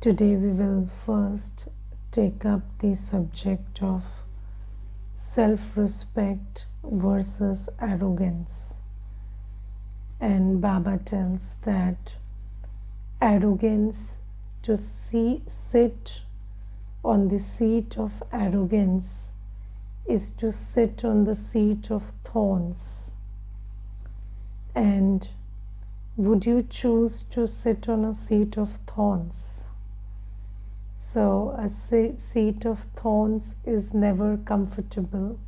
Today we will first take up the subject of self-respect versus arrogance. And Baba tells that arrogance, to sit on the seat of arrogance, is to sit on the seat of thorns. And would you choose to sit on a seat of thorns? So a seat of thorns is never comfortable.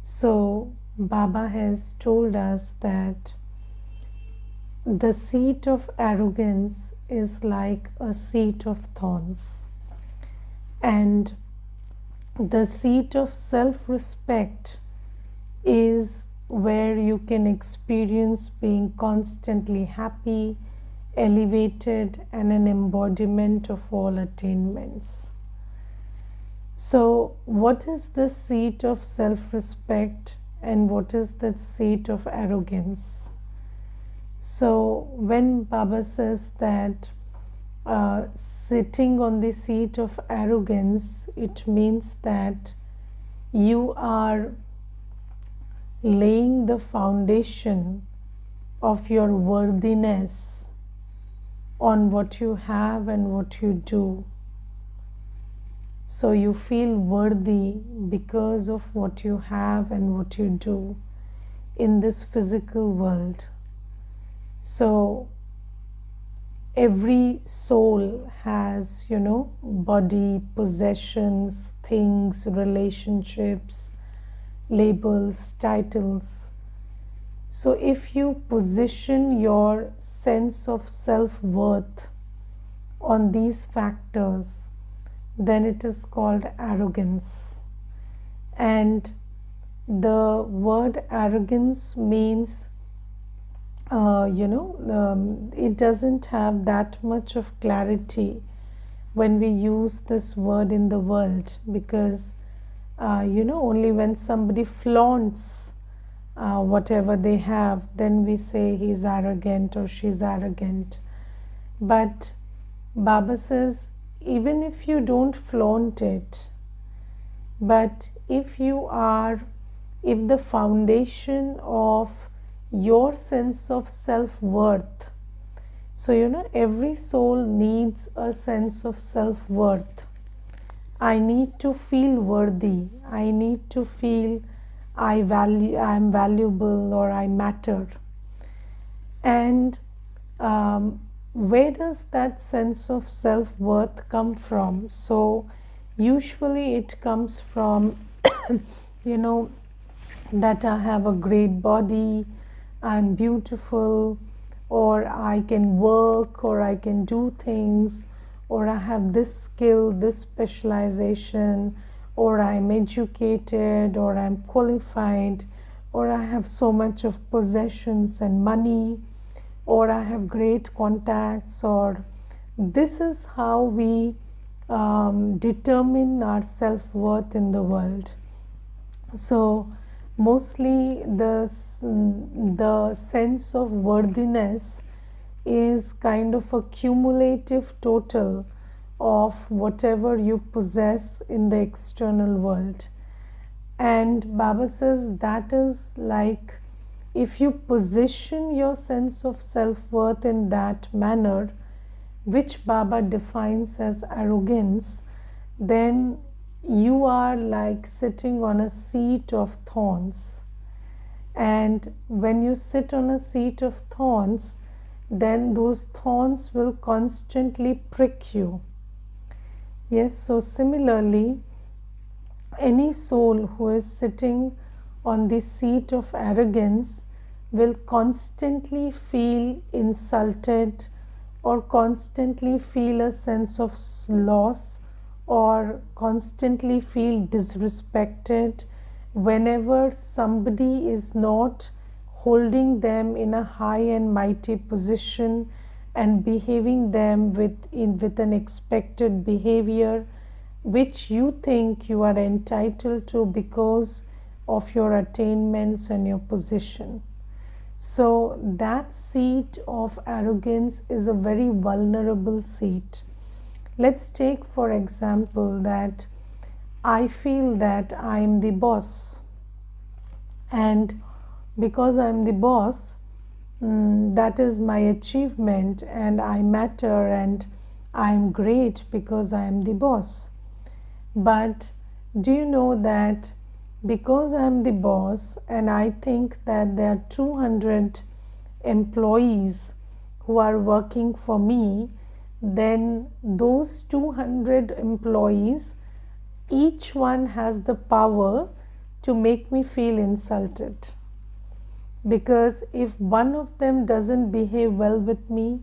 So Baba has told us that the seat of arrogance is like a seat of thorns, and the seat of self-respect is where you can experience being constantly happy, elevated, and an embodiment of all attainments. So what is the seat of self-respect and what is the seat of arrogance? So when Baba says that sitting on the seat of arrogance, it means that you are laying the foundation of your worthiness on what you have and what you do. So you feel worthy because of what you have and what you do in this physical world. So every soul has, body, possessions, things, relationships, labels, titles. So if you position your sense of self-worth on these factors, then it is called arrogance. And the word arrogance means, it doesn't have that much of clarity when we use this word in the world, because only when somebody flaunts whatever they have, then we say he's arrogant or she's arrogant. But Baba says, even if you don't flaunt it, but if the foundation of your sense of self-worth, so every soul needs a sense of self-worth. I need to feel worthy. I need to feel I am valuable or I matter. And where does that sense of self-worth come from? So usually it comes from that I have a great body, I'm beautiful, or I can work, or I can do things, or I have this skill, this specialization, or I'm educated, or I'm qualified, or I have so much of possessions and money, or I have great contacts, or this is how we determine our self-worth in the world. So mostly the sense of worthiness is kind of a cumulative total of whatever you possess in the external world. And Baba says that is like, if you position your sense of self-worth in that manner, which Baba defines as arrogance, then you are like sitting on a seat of thorns. And when you sit on a seat of thorns, then those thorns will constantly prick you. Yes, so similarly, any soul who is sitting on the seat of arrogance will constantly feel insulted or constantly feel a sense of loss or constantly feel disrespected whenever somebody is not holding them in a high and mighty position and behaving them with an expected behavior which you think you are entitled to because of your attainments and your position. So that seat of arrogance is a very vulnerable seat. Let's take for example that I feel that I'm the boss, and because I'm the boss, that is my achievement, and I matter, and I'm great because I'm the boss. But do you know that because I'm the boss and I think that there are 200 employees who are working for me, then those 200 employees, each one has the power to make me feel insulted. Because if one of them doesn't behave well with me,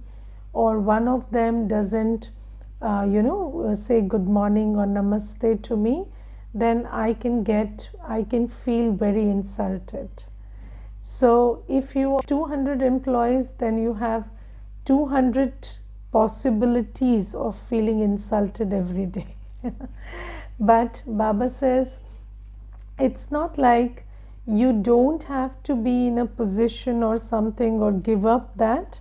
or one of them doesn't say good morning or namaste to me, then I can feel very insulted. So if you have 200 employees, then you have 200 possibilities of feeling insulted every day. But Baba says it's not like you don't have to be in a position or something or give up that.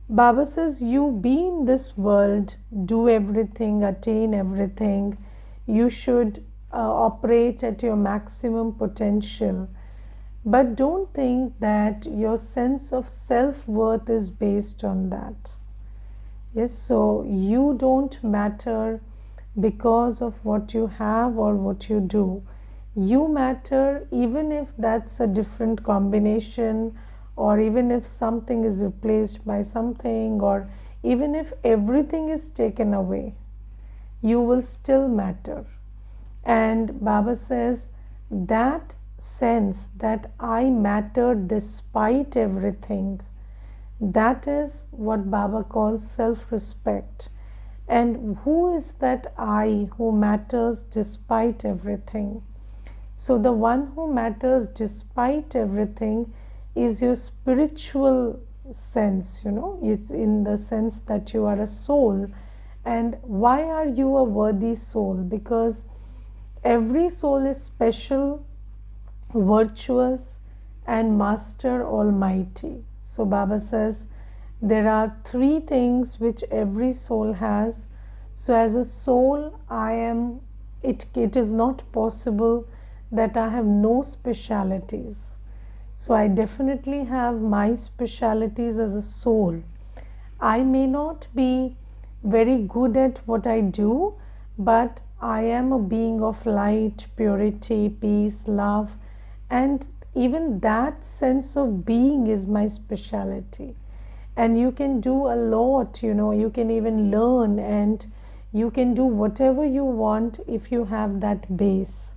Baba says you be in this world, do everything, attain everything. You should operate at your maximum potential. But don't think that your sense of self-worth is based on that. Yes, so you don't matter because of what you have or what you do. You matter even if that's a different combination, or even if something is replaced by something, or even if everything is taken away, you will still matter. And Baba says that sense that I matter despite everything, that is what Baba calls self-respect. And who is that I who matters despite everything? So the one who matters despite everything is your spiritual sense, it's in the sense that you are a soul. And why are you a worthy soul? Because every soul is special, virtuous, and master almighty. So Baba says there are 3 things which every soul has. So as a soul, it is not possible that I have no specialities. So I definitely have my specialities as a soul. I may not be very good at what I do, but I am a being of light, purity, peace, love, and even that sense of being is my speciality. And you can do a lot, you can even learn, and you can do whatever you want if you have that base.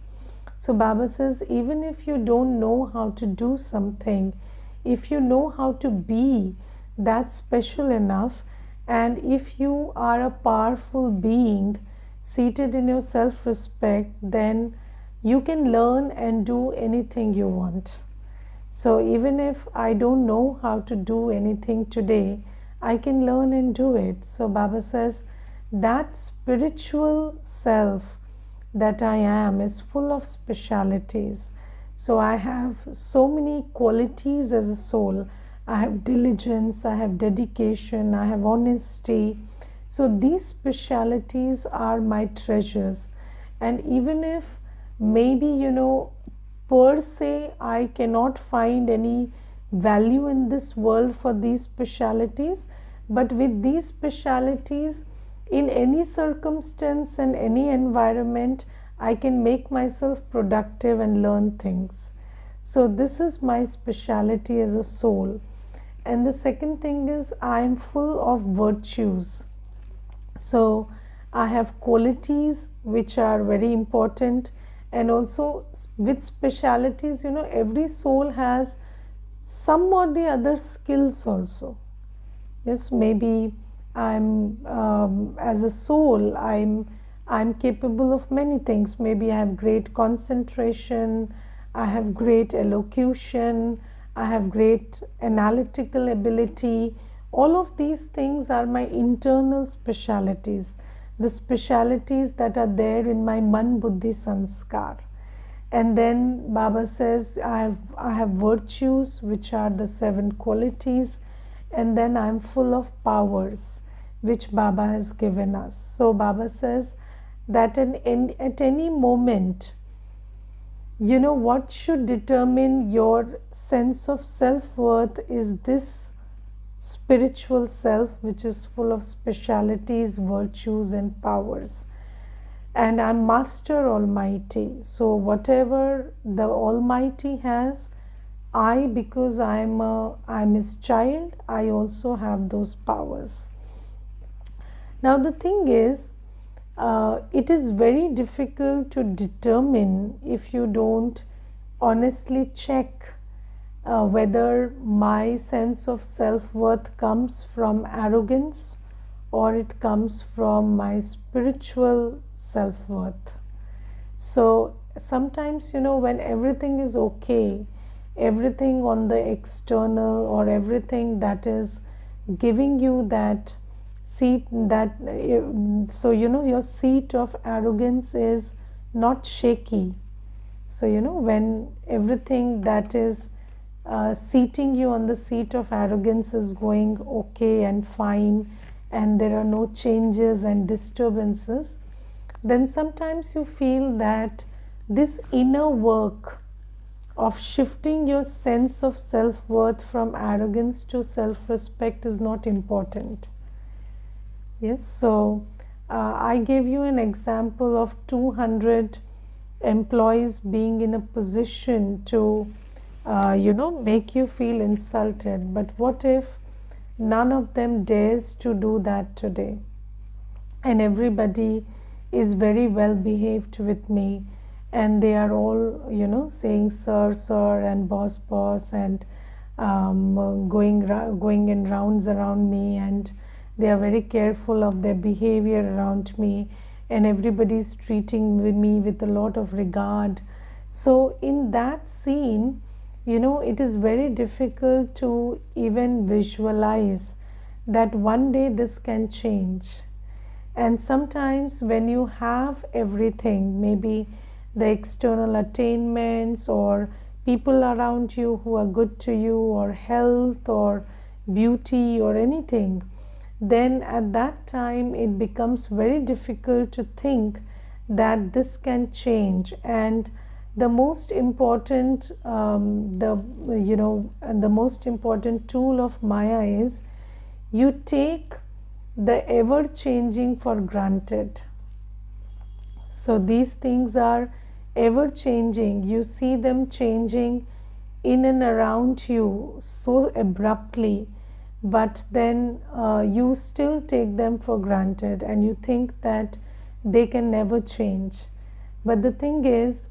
So Baba says even if you don't know how to do something, if you know how to be, that's special enough. And if you are a powerful being seated in your self-respect, then you can learn and do anything you want. So even if I don't know how to do anything today, I can learn and do it. So Baba says that spiritual self that I am is full of specialities. So I have so many qualities as a soul. I have diligence, I have dedication, I have honesty. So these specialities are my treasures. And even if maybe, per se, I cannot find any value in this world for these specialities, but with these specialities, in any circumstance and any environment, I can make myself productive and learn things. So this is my speciality as a soul. And the second thing is I am full of virtues. So I have qualities which are very important, and also with specialities, every soul has some or the other skills also. Yes, maybe I'm as a soul, I'm capable of many things. Maybe I have great concentration, I have great elocution, I have great analytical ability. All of these things are my internal specialities, the specialities that are there in my man, buddhi, sanskar. And then Baba says I have virtues, which are the 7 qualities, and then I'm full of powers. which Baba has given us. So Baba says that at any moment, what should determine your sense of self-worth is this spiritual self, which is full of specialities, virtues, and powers. And I'm Master Almighty. So whatever the Almighty has, because I'm His child, I also have those powers. Now the thing is, it is very difficult to determine if you don't honestly check whether my sense of self-worth comes from arrogance or it comes from my spiritual self-worth. So sometimes, when everything is okay, everything on the external or everything that is giving you that seat, your seat of arrogance is not shaky. So when everything that is seating you on the seat of arrogance is going okay and fine, and there are no changes and disturbances, then sometimes you feel that this inner work of shifting your sense of self-worth from arrogance to self-respect is not important. Yes, so I gave you an example of 200 employees being in a position to make you feel insulted. But what if none of them dares to do that today? And everybody is very well behaved with me, and they are all, saying sir, sir, and boss, boss, and going in rounds around me, and they are very careful of their behavior around me, and everybody is treating me with a lot of regard. So in that scene, it is very difficult to even visualize that one day this can change. And sometimes when you have everything, maybe the external attainments or people around you who are good to you, or health or beauty or anything, then at that time it becomes very difficult to think that this can change. And the most important the most important tool of Maya is you take the ever changing for granted. So these things are ever changing. You see them changing in and around you so abruptly, but then you still take them for granted and you think that they can never change. But the thing is,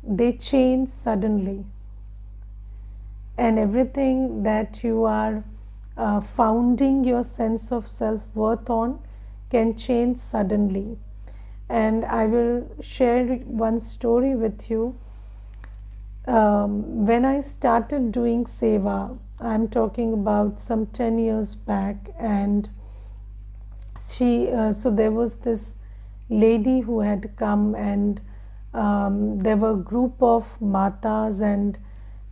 they change suddenly, and everything that you are founding your sense of self-worth on can change suddenly. And I will share one story with you. When I started doing seva, I'm talking about some 10 years back, and so there was this lady who had come, and there were a group of matas, and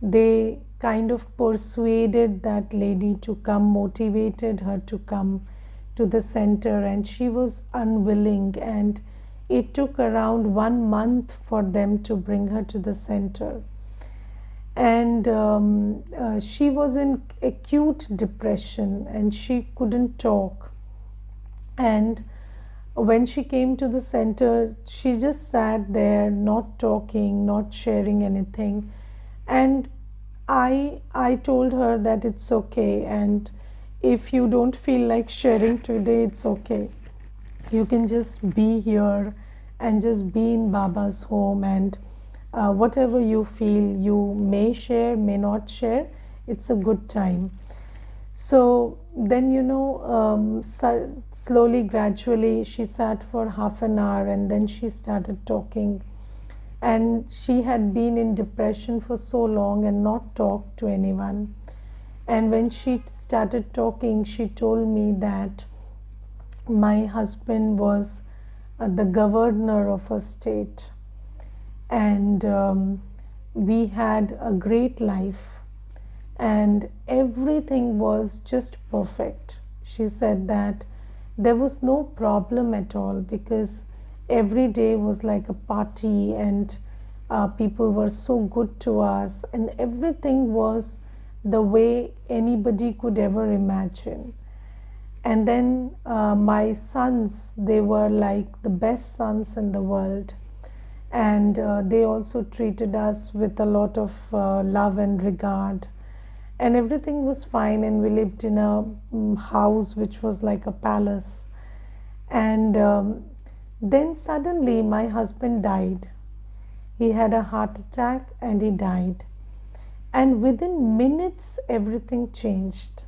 they kind of persuaded that lady to come, motivated her to come to the center, and she was unwilling, and it took around 1 month for them to bring her to the center. And she was in acute depression and she couldn't talk. And when she came to the center, she just sat there, not talking, not sharing anything. And I told her that it's okay, and if you don't feel like sharing today, it's okay. You can just be here and just be in Baba's home, and whatever you feel, you may share, may not share. It's a good time. So then, slowly, gradually, she sat for half an hour, and then she started talking. And she had been in depression for so long and not talked to anyone. And when she started talking, she told me that my husband was the governor of a state, and we had a great life, and everything was just perfect. She said that there was no problem at all, because every day was like a party, and people were so good to us, and everything was the way anybody could ever imagine. And then my sons, they were like the best sons in the world, and they also treated us with a lot of love and regard, and everything was fine, and we lived in a house which was like a palace. And then suddenly my husband died. He had a heart attack and he died, and within minutes everything changed.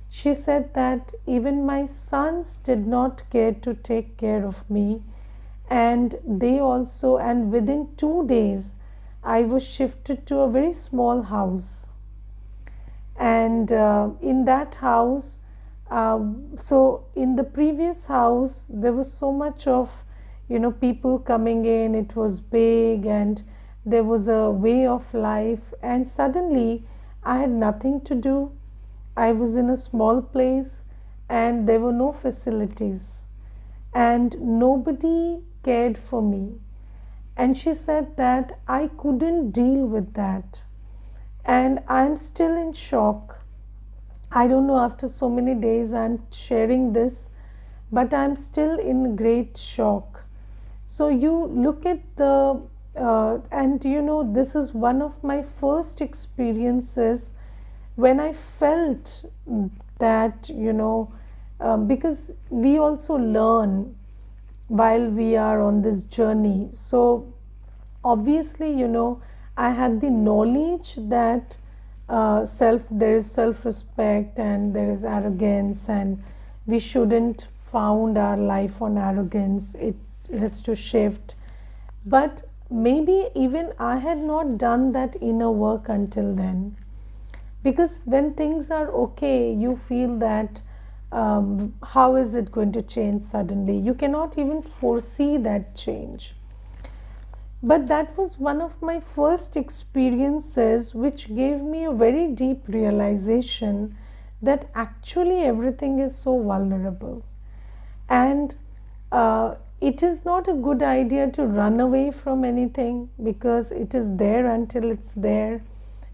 She said that even my sons did not care to take care of me, and they also, and within 2 days I was shifted to a very small house. And in that house, so in the previous house there was so much of, people coming in. It was big, and there was a way of life, and suddenly I had nothing to do. I was in a small place, and there were no facilities, and nobody cared for me. And she said that I couldn't deal with that, and I'm still in shock. I don't know, after so many days I'm sharing this, but I'm still in great shock. So you look at the and this is one of my first experiences when I felt that, because we also learn while we are on this journey. So obviously, I had the knowledge that there is self-respect and there is arrogance, and we shouldn't found our life on arrogance. It has to shift. But maybe even I had not done that inner work until then, because when things are okay, you feel that how is it going to change suddenly? You cannot even foresee that change. But that was one of my first experiences which gave me a very deep realization that actually everything is so vulnerable. And it is not a good idea to run away from anything, because it is there until it's there,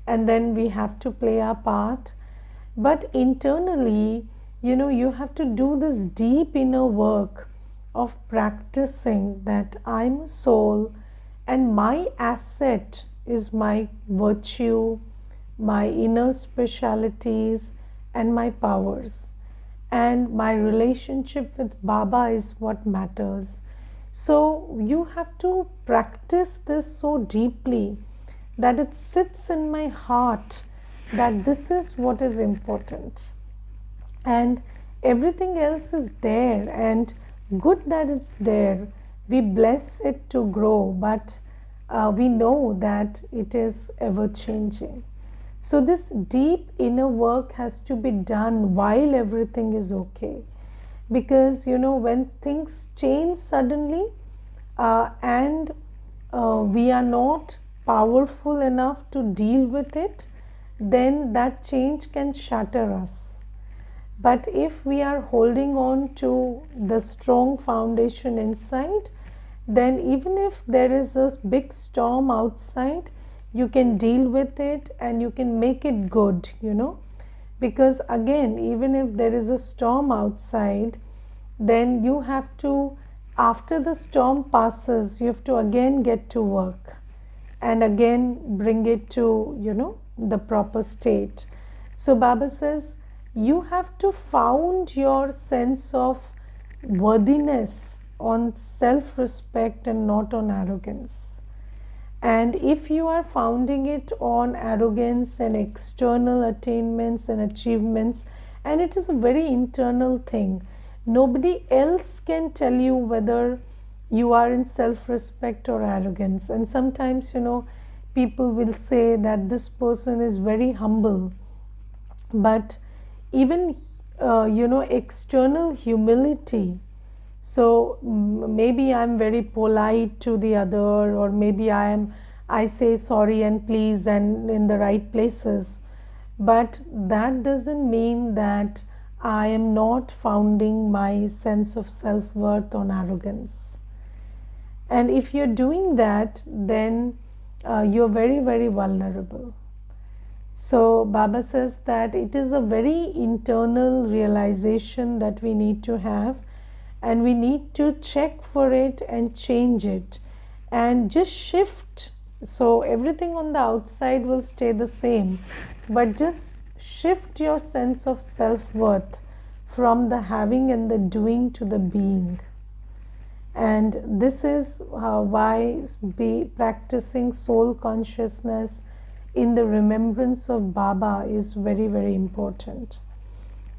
and then we have to play our part. But internally, you have to do this deep inner work of practicing that I'm a soul, and my asset is my virtue, my inner specialities, and my powers. And my relationship with Baba is what matters. So you have to practice this so deeply that it sits in my heart that this is what is important. And everything else is there, and good that it's there. We bless it to grow, but we know that it is ever changing. So this deep inner work has to be done while everything is okay, because when things change suddenly, and we are not powerful enough to deal with it, then that change can shatter us. But if we are holding on to the strong foundation inside, then even if there is a big storm outside, you can deal with it and you can make it good, because again, even if there is a storm outside, then you have to, after the storm passes, you have to again get to work and again bring it to, the proper state. So Baba says, you have to found your sense of worthiness on self-respect and not on arrogance. And if you are founding it on arrogance and external attainments and achievements, and it is a very internal thing, nobody else can tell you whether you are in self-respect or arrogance. And sometimes, people will say that this person is very humble, but even, external humility. So maybe I'm very polite to the other, or maybe I say sorry and please and in the right places, but that doesn't mean that I am not founding my sense of self-worth on arrogance. And if you're doing that, then you're very, very vulnerable. So Baba says that it is a very internal realization that we need to have, and we need to check for it and change it and just shift. So everything on the outside will stay the same, but just shift your sense of self-worth from the having and the doing to the being. And this is why practicing soul consciousness in the remembrance of Baba is very, very important.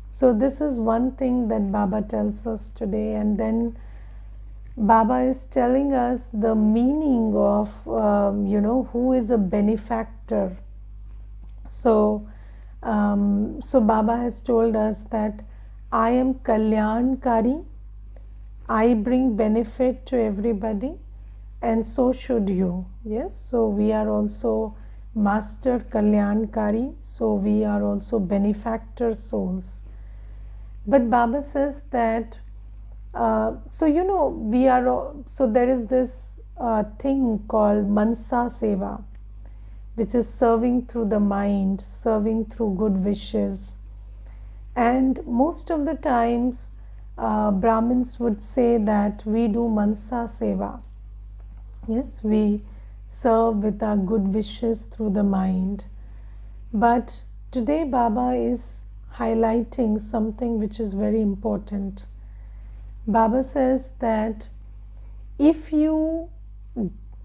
So this is one thing that Baba tells us today. And then Baba is telling us the meaning of, who is a benefactor. So Baba has told us that I am Kalyankari. I bring benefit to everybody, and so should you. Yes, so we are also Master Kalyankari, so we are also benefactor souls. But Baba says that, we are, so there is this thing called Mansa Seva, which is serving through the mind, serving through good wishes. And most of the times, Brahmins would say that we do Mansa Seva. Yes, we serve with our good wishes through the mind. But today Baba is highlighting something which is very important. Baba says that if you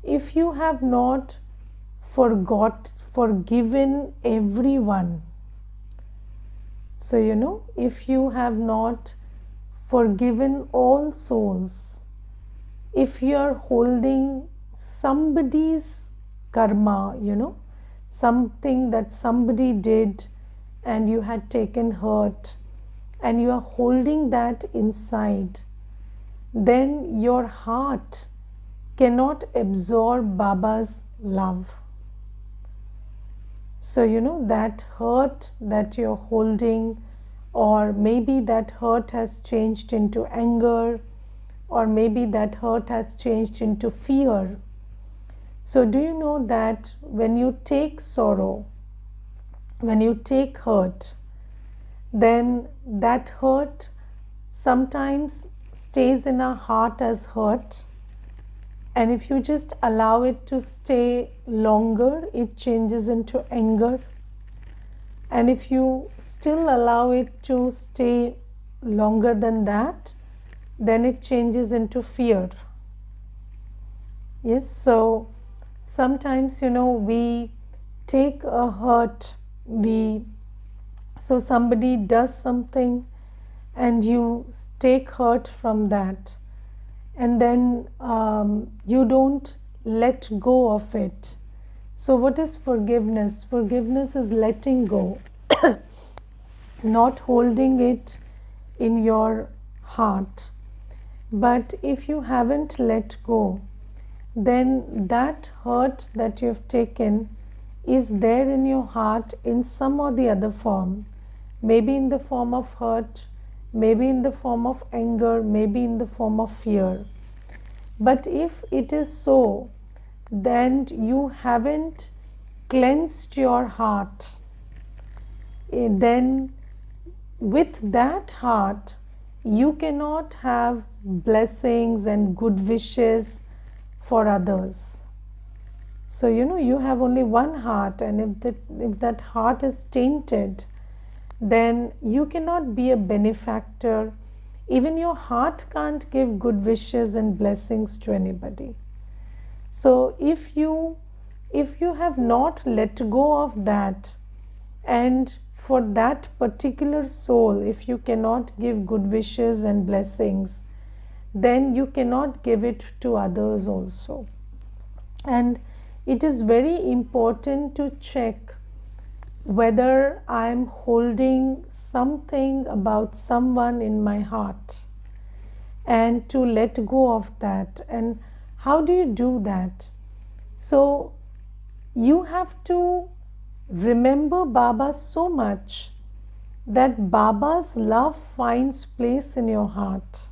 have not forgiven everyone, so if you have not forgiven all souls, if you are holding somebody's karma, something that somebody did and you had taken hurt, and you are holding that inside, then your heart cannot absorb Baba's love. So that hurt that you're holding, or maybe that hurt has changed into anger, or maybe that hurt has changed into fear. So do you know that when you take sorrow, when you take hurt, then that hurt sometimes stays in our heart as hurt, and if you just allow it to stay longer, it changes into anger. And if you still allow it to stay longer than that, then it changes into fear. Yes, so sometimes we take a hurt, so somebody does something and you take hurt from that, and then you don't let go of it. So what is forgiveness? Forgiveness is letting go, not holding it in your heart. But if you haven't let go, then that hurt that you have taken is there in your heart in some or the other form. Maybe in the form of hurt, maybe in the form of anger, maybe in the form of fear. But if it is so, then you haven't cleansed your heart. Then with that heart, you cannot have blessings and good wishes for others. So you have only one heart, and if that heart is tainted, then you cannot be a benefactor. Even your heart can't give good wishes and blessings to anybody. So if you have not let go of that, and for that particular soul, if you cannot give good wishes and blessings, then you cannot give it to others also. And it is very important to check whether I am holding something about someone in my heart, and to let go of that. And how do you do that? So you have to remember Baba so much that Baba's love finds place in your heart,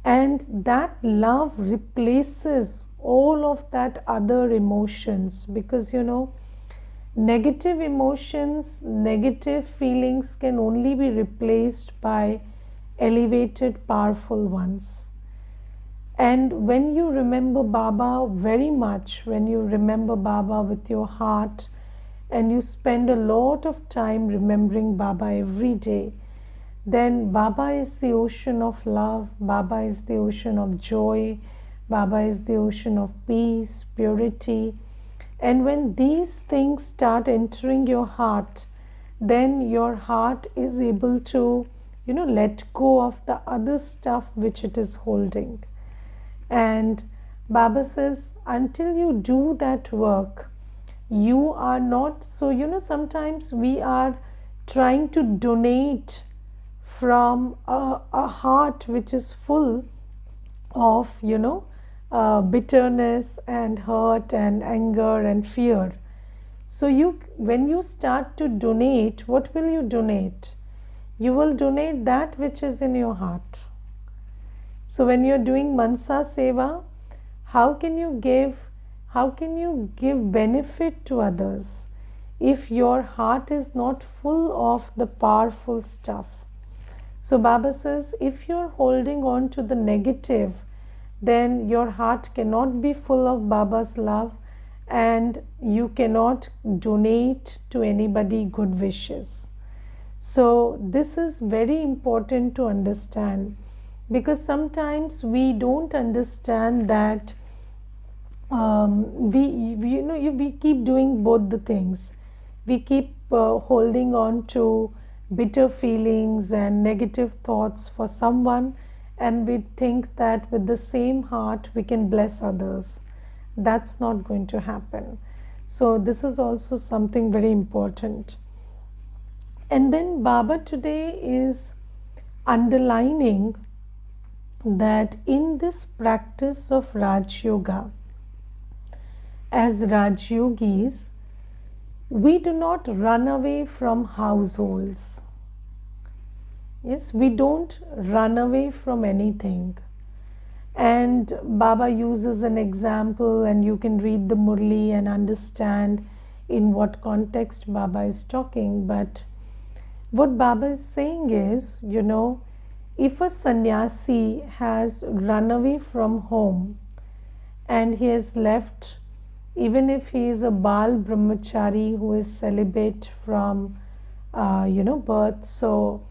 and that love replaces all of that other emotions, because negative emotions, negative feelings can only be replaced by elevated, powerful ones. And when you remember Baba very much, when you remember Baba with your heart, and you spend a lot of time remembering Baba every day, then Baba is the ocean of love, Baba is the ocean of joy, Baba is the ocean of peace, purity. And when these things start entering your heart, then your heart is able to, let go of the other stuff which it is holding. And Baba says, until you do that work, you are not. So, sometimes we are trying to donate from a heart which is full of, bitterness and hurt and anger and fear. So, when you start to donate, what will you donate? You will donate that which is in your heart. So when you're doing Mansa Seva, how can you give benefit to others if your heart is not full of the powerful stuff? So Baba says, if you're holding on to the negative, then your heart cannot be full of Baba's love, and you cannot donate to anybody good wishes. So this is very important to understand, because sometimes we don't understand that we keep doing both the things. We keep holding on to bitter feelings and negative thoughts for someone, and we think that with the same heart we can bless others. That's not going to happen. So this is also something very important. And then Baba today is underlining that in this practice of Raj Yoga, as Raj Yogis, we do not run away from households. Yes, we don't run away from anything. And Baba uses an example, and you can read the Murli and understand in what context Baba is talking. But what Baba is saying is, if a sannyasi has run away from home and he has left, even if he is a Bal Brahmachari who is celibate from birth, so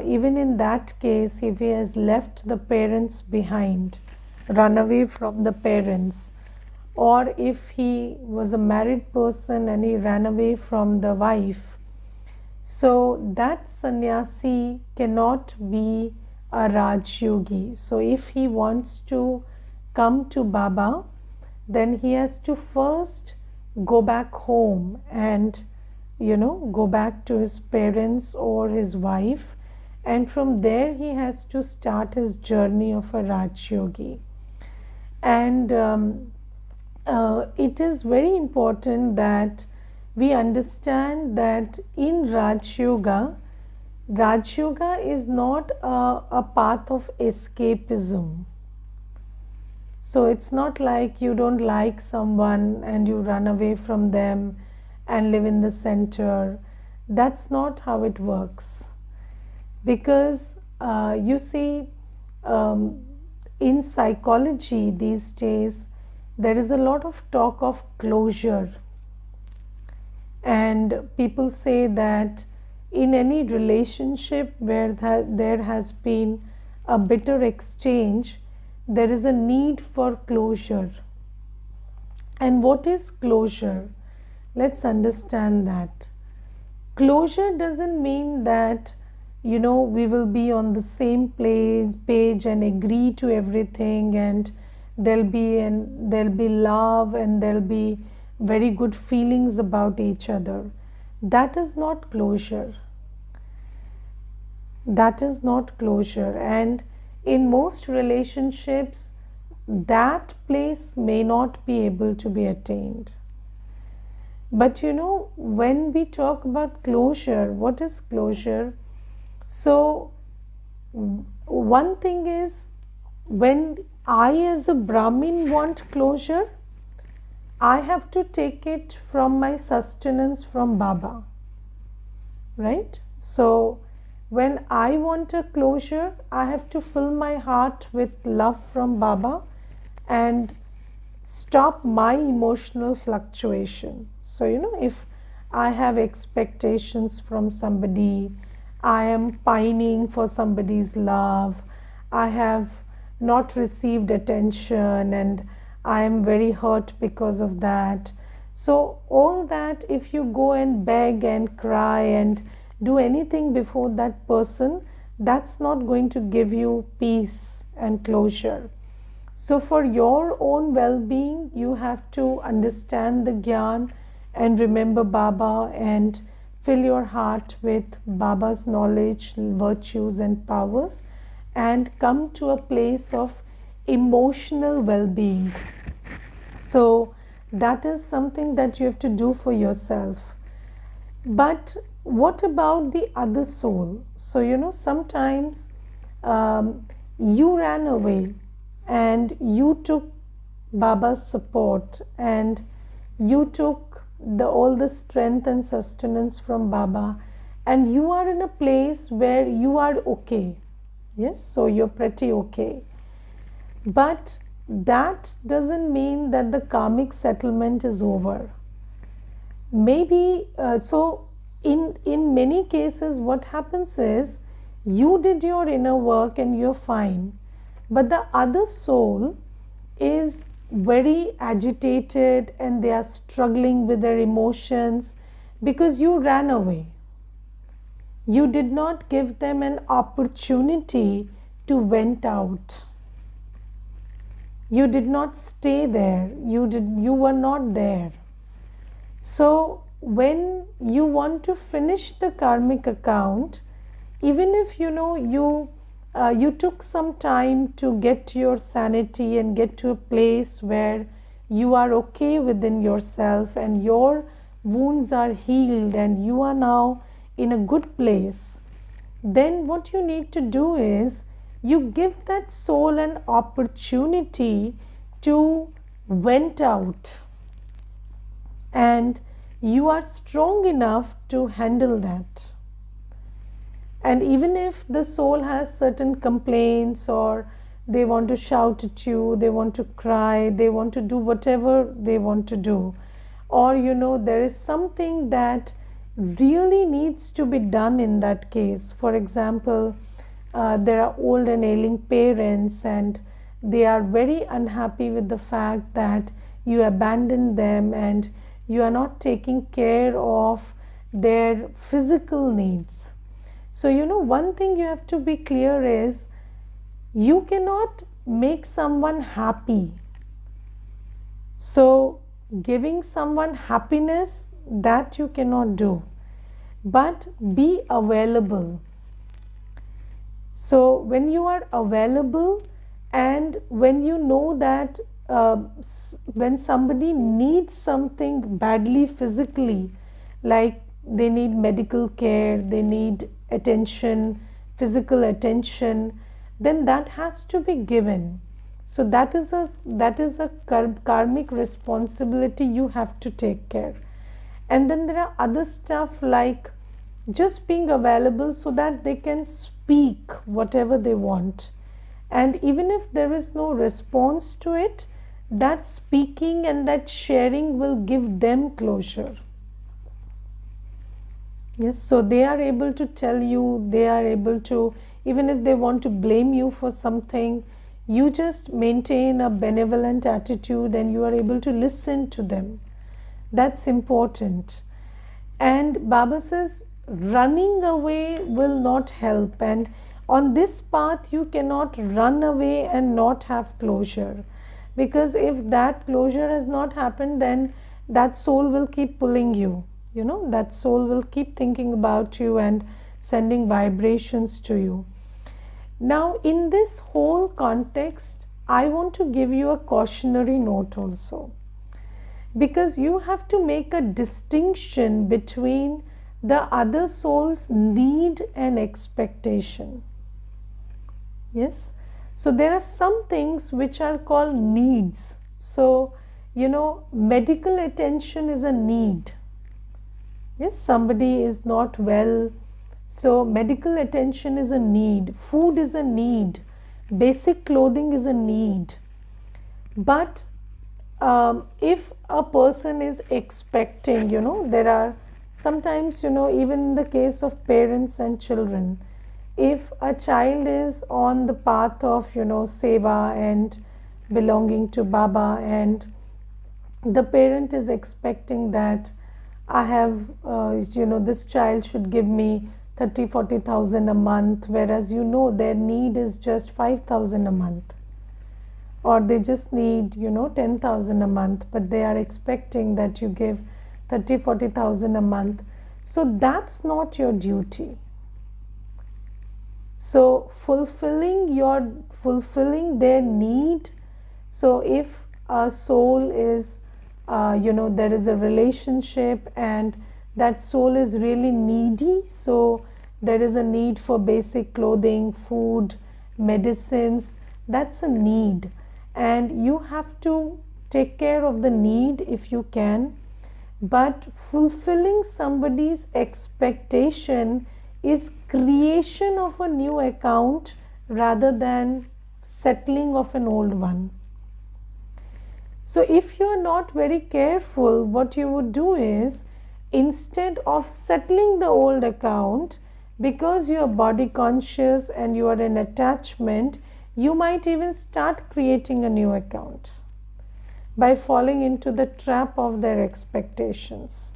even in that case, if he has left the parents behind, run away from the parents, or if he was a married person and he ran away from the wife, so that sannyasi cannot be a Raj Yogi. So if he wants to come to Baba, then he has to first go back home and go back to his parents or his wife, and from there he has to start his journey of a Raj Yogi. And it is very important that we understand that in Raj Yoga is not a path of escapism. So it's not like you don't like someone and you run away from them and live in the center. That's not how it works. Because you see, in psychology these days, there is a lot of talk of closure. And people say that in any relationship where there has been a bitter exchange, there is a need for closure. And what is closure? Let's understand that. Closure doesn't mean that we will be on the same page and agree to everything, and there'll be love, and there'll be very good feelings about each other. That is not closure. That is not closure. And in most relationships, that place may not be able to be attained. But when we talk about closure, what is closure? So, one thing is, when I as a Brahmin want closure, I have to take it from my sustenance from Baba, right? So, when I want a closure, I have to fill my heart with love from Baba and stop my emotional fluctuation. So, if I have expectations from somebody, I am pining for somebody's love, I have not received attention, and I am very hurt because of that. So, all that, if you go and beg and cry and do anything before that person, that's not going to give you peace and closure. So, for your own well being, you have to understand the Gyan and remember Baba and fill your heart with Baba's knowledge, virtues, and powers, and come to a place of emotional well being. So, that is something that you have to do for yourself. But what about the other soul? So, sometimes you ran away and you took Baba's support and you took all the strength and sustenance from Baba, and you are in a place where you are okay. Yes, so you're pretty okay. But that doesn't mean that the karmic settlement is over. Maybe so in many cases what happens is you did your inner work and you're fine, but the other soul is very agitated and they are struggling with their emotions because you ran away. You did not give them an opportunity to vent out. You did not stay there. You were not there. So, when you want to finish the karmic account, even if you took some time to get to your sanity and get to a place where you are okay within yourself and your wounds are healed and you are now in a good place, then what you need to do is you give that soul an opportunity to vent out, and you are strong enough to handle that. And even if the soul has certain complaints, or they want to shout at you, they want to cry, they want to do whatever they want to do, or there is something that really needs to be done in that case. For example, there are old and ailing parents and they are very unhappy with the fact that you abandoned them and you are not taking care of their physical needs. So, one thing you have to be clear is you cannot make someone happy. So, giving someone happiness, that you cannot do, but be available. So, when you are available and when you know that when somebody needs something badly physically, like they need medical care, they need attention, physical attention, then that has to be given. So that is a karmic responsibility you have to take care. And then there are other stuff like just being available so that they can speak whatever they want. And even if there is no response to it, that speaking and that sharing will give them closure. Yes, so they are able to tell you, they are able to, even if they want to blame you for something, you just maintain a benevolent attitude and you are able to listen to them. That's important. And Baba says, running away will not help. And on this path, you cannot run away and not have closure. Because if that closure has not happened, then that soul will keep pulling you. That soul will keep thinking about you and sending vibrations to you. Now, in this whole context, I want to give you a cautionary note also. because you have to make a distinction between the other soul's need and expectation. Yes, so there are some things which are called needs. So, medical attention is a need. Yes, somebody is not well, so medical attention is a need, food is a need, basic clothing is a need. But if a person is expecting, there are sometimes, even in the case of parents and children, if a child is on the path of, seva and belonging to Baba, and the parent is expecting that I have, this child should give me 30,000-40,000 a month, whereas their need is just 5,000 a month, or they just need 10,000 a month, but they are expecting that you give 30,000-40,000 a month. So that's not your duty. So fulfilling their need. So if a soul is there is a relationship and that soul is really needy, so there is a need for basic clothing, food, medicines, that's a need, and you have to take care of the need if you can. But fulfilling somebody's expectation is creation of a new account rather than settling of an old one. So if you are not very careful, what you would do is, instead of settling the old account, because you are body conscious and you are in attachment, you might even start creating a new account by falling into the trap of their expectations.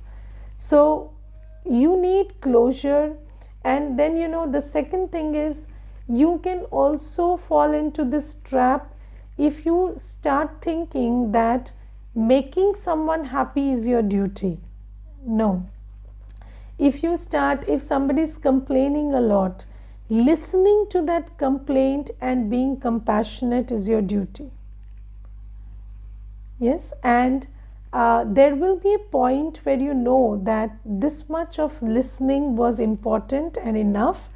So you need closure. And then the second thing is, you can also fall into this trap if you start thinking that making someone happy is your duty. No. If somebody is complaining a lot, listening to that complaint and being compassionate is your duty. Yes, and there will be a point where you know that this much of listening was important and enough,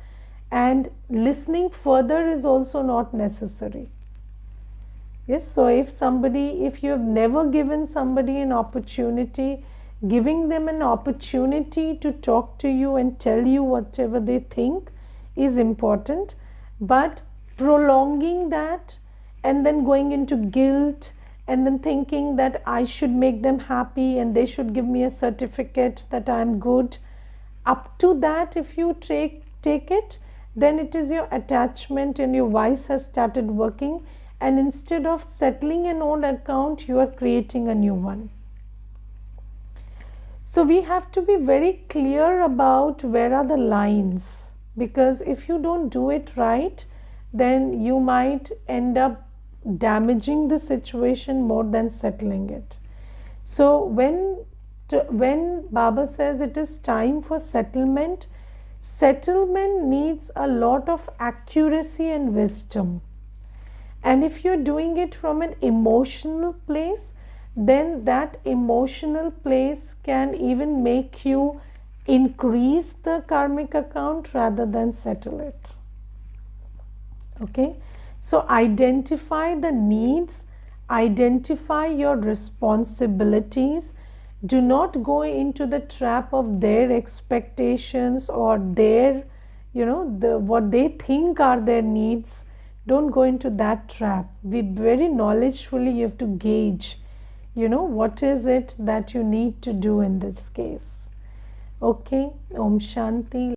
and listening further is also not necessary. Yes, so if you have never given somebody an opportunity, giving them an opportunity to talk to you and tell you whatever they think is important, but prolonging that and then going into guilt and then thinking that I should make them happy and they should give me a certificate that I'm good, up to that if you take it, then it is your attachment and your vice has started working, and instead of settling an old account, you are creating a new one. So we have to be very clear about where are the lines, because if you don't do it right, then you might end up damaging the situation more than settling it. So when Baba says it is time for settlement needs a lot of accuracy and wisdom. And if you're doing it from an emotional place, then that emotional place can even make you increase the karmic account rather than settle it. Okay, so identify the needs, identify your responsibilities. Do not go into the trap of their expectations or their, what they think are their needs. Don't go into that trap. Very knowledgefully you have to gauge, what is it that you need to do in this case. Okay, Om Shanti.